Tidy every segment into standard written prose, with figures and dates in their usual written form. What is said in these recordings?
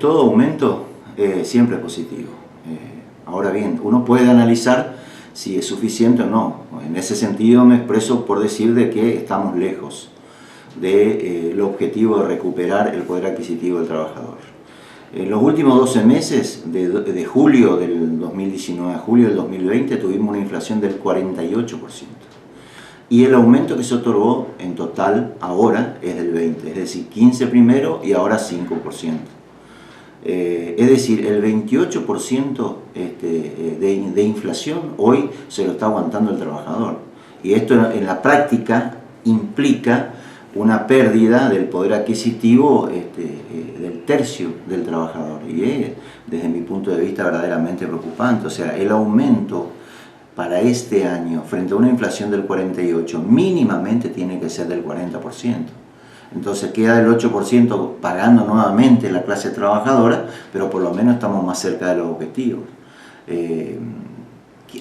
todo aumento siempre es positivo. Ahora bien, uno puede analizar si es suficiente o no. En ese sentido me expreso por decir de que estamos lejos del objetivo de recuperar el poder adquisitivo del trabajador. En los últimos 12 meses, de julio del 2019 a julio del 2020, tuvimos una inflación del 48%. Y el aumento que se otorgó en total ahora es del 20%, es decir, 15% primero y ahora 5%. Es decir, el 28% de inflación hoy se lo está aguantando el trabajador. Y esto en la práctica implica una pérdida del poder adquisitivo del tercio del trabajador. Y es, desde mi punto de vista, verdaderamente preocupante. O sea, el aumento para este año, frente a una inflación del 48%, mínimamente tiene que ser del 40%. Entonces queda el 8% pagando nuevamente la clase trabajadora, pero por lo menos estamos más cerca de los objetivos.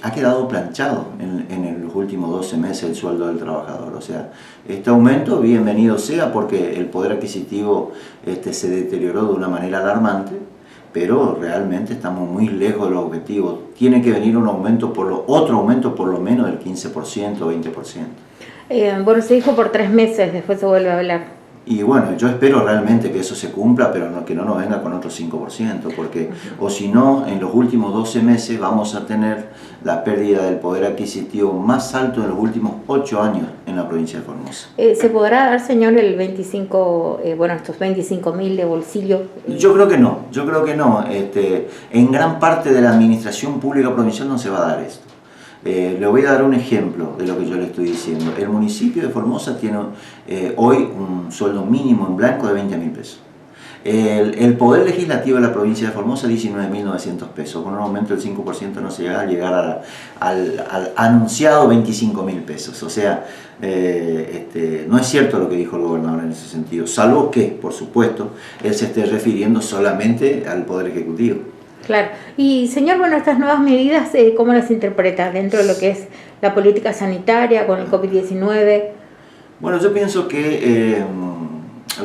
Ha quedado planchado en los últimos 12 meses el sueldo del trabajador. O sea, este aumento bienvenido sea porque el poder adquisitivo se deterioró de una manera alarmante, pero realmente estamos muy lejos de los objetivos. Tiene que venir un aumento otro aumento por lo menos del 15% o 20%. Bueno, se dijo por 3 meses, después se vuelve a hablar. Y bueno, yo espero realmente que eso se cumpla, pero que no nos venga con otro 5%, porque o si no, en los últimos 12 meses vamos a tener la pérdida del poder adquisitivo más alto en los últimos 8 años en la provincia de Formosa. ¿Se podrá dar, señor, el 25, estos 25.000 de bolsillo? Yo creo que no, en gran parte de la administración pública provincial no se va a dar esto. Le voy a dar un ejemplo de lo que yo le estoy diciendo. El municipio de Formosa tiene hoy un sueldo mínimo en blanco de 20.000 pesos. El poder legislativo de la provincia de Formosa 19.900 pesos. Con un aumento del 5% no se llega a llegar al anunciado 25.000 pesos. O sea, no es cierto lo que dijo el gobernador en ese sentido, salvo que, por supuesto, él se esté refiriendo solamente al poder ejecutivo. Claro. Y señor, bueno, estas nuevas medidas, ¿cómo las interpreta dentro de lo que es la política sanitaria con el COVID-19? Bueno, yo pienso que,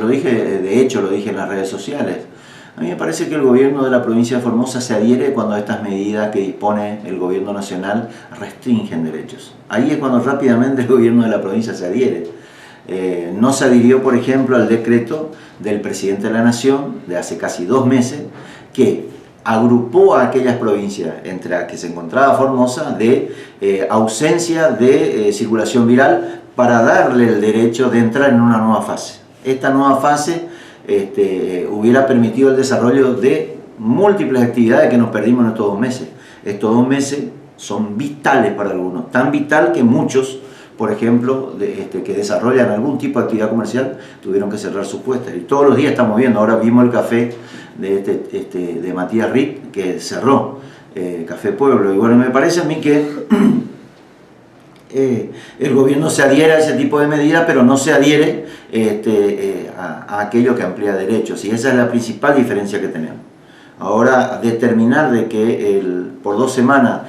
lo dije en las redes sociales, a mí me parece que el gobierno de la provincia de Formosa se adhiere cuando estas medidas que dispone el gobierno nacional restringen derechos. Ahí es cuando rápidamente el gobierno de la provincia se adhiere. No se adhirió, por ejemplo, al decreto del presidente de la Nación de hace casi 2 meses que agrupó a aquellas provincias entre las que se encontraba Formosa de ausencia de circulación viral para darle el derecho de entrar en una nueva fase. Esta nueva fase hubiera permitido el desarrollo de múltiples actividades que nos perdimos en estos 2 meses. Estos 2 meses son vitales para algunos, tan vital que muchos, por ejemplo, que desarrollan algún tipo de actividad comercial, tuvieron que cerrar sus puestas. Y todos los días estamos viendo, ahora vimos el café de Matías Ritt, que cerró, Café Pueblo. Y bueno, me parece a mí que el gobierno se adhiere a ese tipo de medidas, pero no se adhiere a aquello que amplía derechos. Y esa es la principal diferencia que tenemos. Ahora, determinar de que por 2 semanas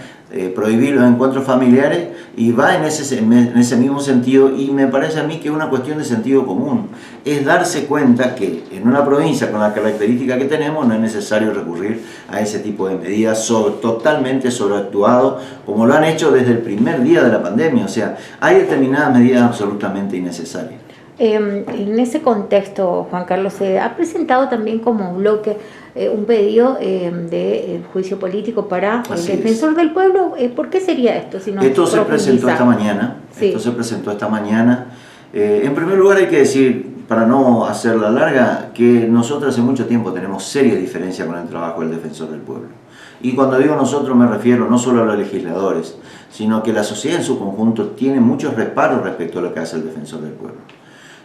prohibir los encuentros familiares y va en ese mismo sentido, y me parece a mí que es una cuestión de sentido común. Es darse cuenta que en una provincia con la característica que tenemos no es necesario recurrir a ese tipo de medidas totalmente sobreactuado, como lo han hecho desde el primer día de la pandemia. O sea, hay determinadas medidas absolutamente innecesarias. En ese contexto, Juan Carlos, se ha presentado también como bloque un pedido de juicio político para el defensor del pueblo. ¿Por qué sería esto? Si no esto se presentó esta mañana. Sí. Esto se presentó esta mañana. En primer lugar hay que decir, para no hacerla larga, que nosotros hace mucho tiempo tenemos serias diferencias con el trabajo del defensor del pueblo. Y cuando digo nosotros me refiero no solo a los legisladores, sino que la sociedad en su conjunto tiene muchos reparos respecto a lo que hace el defensor del pueblo.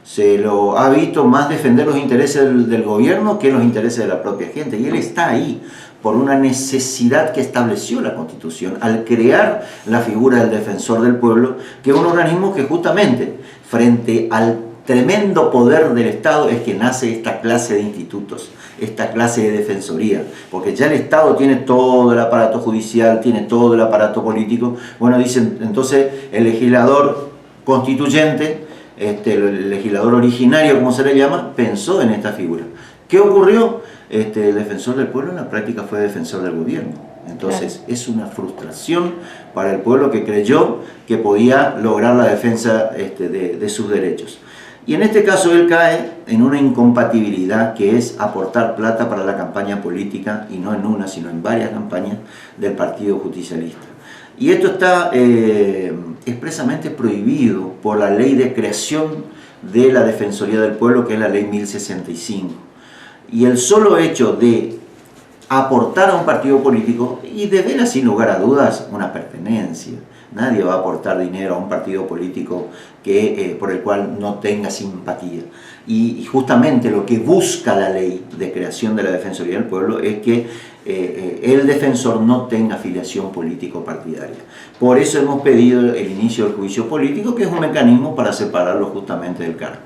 Se lo ha visto más defender los intereses del gobierno que los intereses de la propia gente, y él está ahí por una necesidad que estableció la Constitución al crear la figura del defensor del pueblo, que es un organismo que justamente frente al tremendo poder del Estado es que nace esta clase de institutos, esta clase de defensoría, porque ya el Estado tiene todo el aparato judicial, tiene todo el aparato político. Bueno, dicen entonces el legislador constituyente, el legislador originario, como se le llama, pensó en esta figura, ¿Qué ocurrió? El defensor del pueblo en la práctica fue defensor del gobierno. Entonces es una frustración para el pueblo que creyó que podía lograr la defensa de sus derechos. Y en este caso él cae en una incompatibilidad que es aportar plata para la campaña política, y no en una, sino en varias campañas del Partido Justicialista. Y esto está expresamente prohibido por la ley de creación de la Defensoría del Pueblo, que es la ley 1065. Y el solo hecho de aportar a un partido político, y de ver sin lugar a dudas una pertenencia. Nadie va a aportar dinero a un partido político por el cual no tenga simpatía. Y justamente lo que busca la ley de creación de la Defensoría del Pueblo es que el defensor no tenga afiliación político-partidaria. Por eso hemos pedido el inicio del juicio político, que es un mecanismo para separarlo justamente del cargo.